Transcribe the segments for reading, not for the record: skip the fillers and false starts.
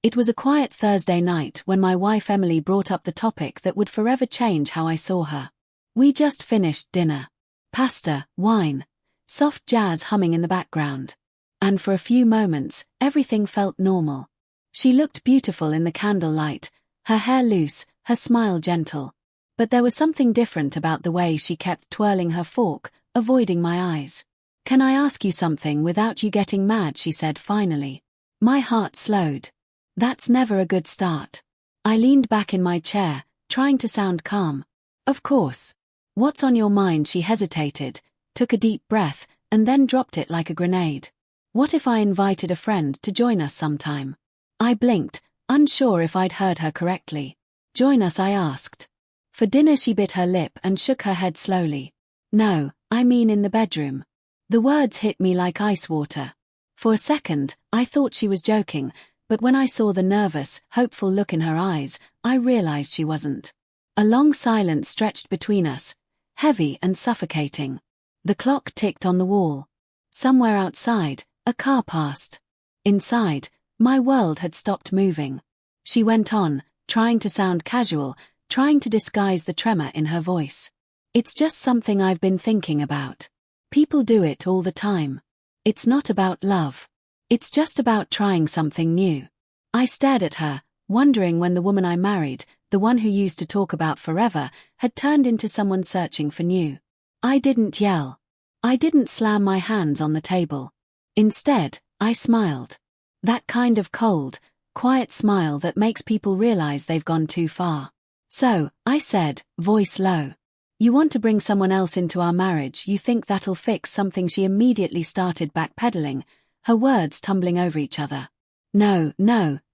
It was a quiet Thursday night when my wife Emily brought up the topic that would forever change how I saw her. We just finished dinner. Pasta, wine, soft jazz humming in the background. And for a few moments, everything felt normal. She looked beautiful in the candlelight, her hair loose, her smile gentle. But there was something different about the way she kept twirling her fork, avoiding my eyes. "Can I ask you something without you getting mad?" she said finally. My heart slowed. That's never a good start. I leaned back in my chair, trying to sound calm. "Of course. What's on your mind?" She hesitated, took a deep breath, and then dropped it like a grenade. "What if I invited a friend to join us sometime?" I blinked, unsure if I'd heard her correctly. "Join us?" I asked. For dinner? She bit her lip and shook her head slowly. "No, I mean in the bedroom." The words hit me like ice water. For a second, I thought she was joking, but when I saw the nervous, hopeful look in her eyes, I realized she wasn't. A long silence stretched between us, heavy and suffocating. The clock ticked on the wall. Somewhere outside, a car passed. Inside, my world had stopped moving. She went on, trying to sound casual, trying to disguise the tremor in her voice. "It's just something I've been thinking about. People do it all the time. It's not about love. It's just about trying something new." I stared at her, wondering when the woman I married, the one who used to talk about forever, had turned into someone searching for new. I didn't yell. I didn't slam my hands on the table. Instead, I smiled. That kind of cold, quiet smile that makes people realize they've gone too far. "So," I said, voice low, "you want to bring someone else into our marriage? You think that'll fix something?" She immediately started backpedaling, her words tumbling over each other. No,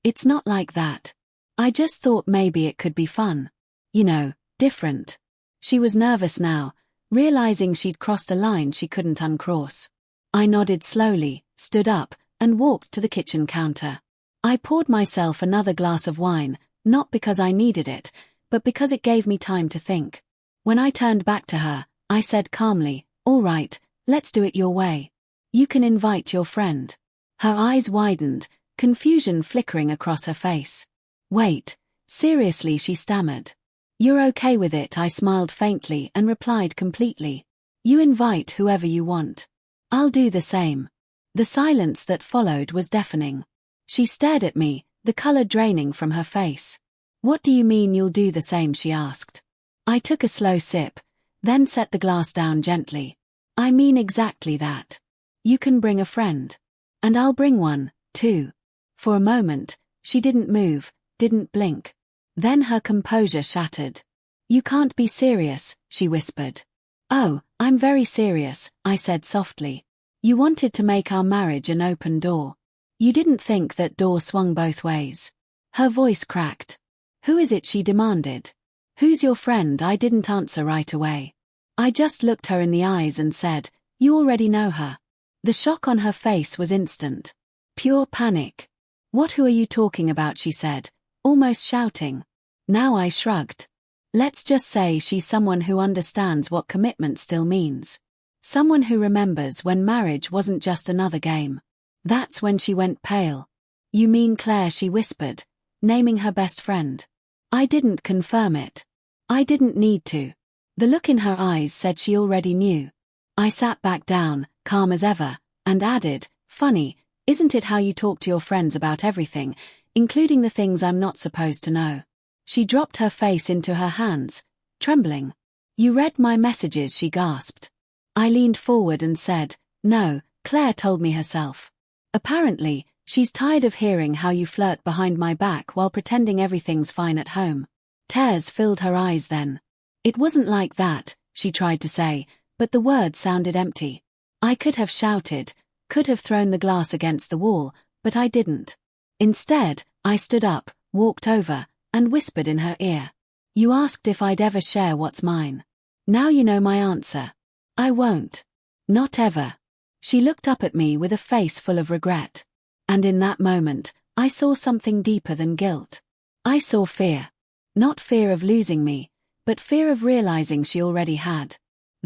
it's not like that. I just thought maybe it could be fun. You know, different." She was nervous now, realizing she'd crossed a line she couldn't uncross. I nodded slowly, stood up, and walked to the kitchen counter. I poured myself another glass of wine, not because I needed it, but because it gave me time to think. When I turned back to her, I said calmly, "All right, let's do it your way. You can invite your friend." Her eyes widened, confusion flickering across her face. "Wait, seriously?" she stammered. "You're okay with it?" I smiled faintly and replied completely. "You invite whoever you want. I'll do the same." The silence that followed was deafening. She stared at me, the color draining from her face. "What do you mean you'll do the same?" she asked. I took a slow sip, then set the glass down gently. "I mean exactly that. You can bring a friend. And I'll bring one, too." For a moment, she didn't move, didn't blink. Then her composure shattered. "You can't be serious," she whispered. "Oh, I'm very serious," I said softly. "You wanted to make our marriage an open door. You didn't think that door swung both ways." Her voice cracked. "Who is it?" she demanded. "Who's your friend?" I didn't answer right away. I just looked her in the eyes and said, "You already know her." The shock on her face was instant. Pure panic. Who are you talking about?" she said, almost shouting. Now I shrugged. "Let's just say she's someone who understands what commitment still means. Someone who remembers when marriage wasn't just another game." That's when she went pale. "You mean Claire?" she whispered, naming her best friend. I didn't confirm it. I didn't need to. The look in her eyes said she already knew. I sat back down, calm as ever, and added, "Funny, isn't it how you talk to your friends about everything, including the things I'm not supposed to know?" She dropped her face into her hands, trembling. "You read my messages?" she gasped. I leaned forward and said, "No, Claire told me herself. Apparently, she's tired of hearing how you flirt behind my back while pretending everything's fine at home." Tears filled her eyes then. "It wasn't like that," she tried to say, but the words sounded empty. I could have shouted, could have thrown the glass against the wall, but I didn't. Instead, I stood up, walked over, and whispered in her ear. "You asked if I'd ever share what's mine. Now you know my answer. I won't. Not ever." She looked up at me with a face full of regret. And in that moment, I saw something deeper than guilt. I saw fear. Not fear of losing me, but fear of realizing she already had.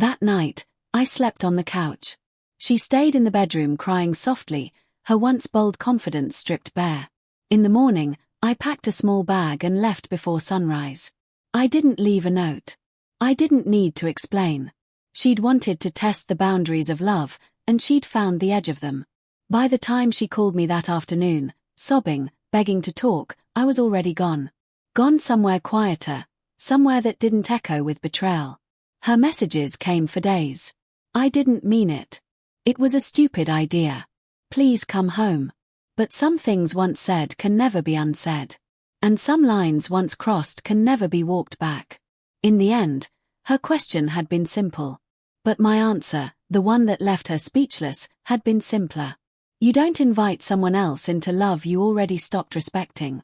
That night, I slept on the couch. She stayed in the bedroom crying softly, her once bold confidence stripped bare. In the morning, I packed a small bag and left before sunrise. I didn't leave a note. I didn't need to explain. She'd wanted to test the boundaries of love, and she'd found the edge of them. By the time she called me that afternoon, sobbing, begging to talk, I was already gone. Gone somewhere quieter, somewhere that didn't echo with betrayal. Her messages came for days. I didn't mean it. It was a stupid idea. Please come home. But some things once said can never be unsaid. And some lines once crossed can never be walked back. In the end, her question had been simple. But my answer, the one that left her speechless, had been simpler. You don't invite someone else into love you already stopped respecting.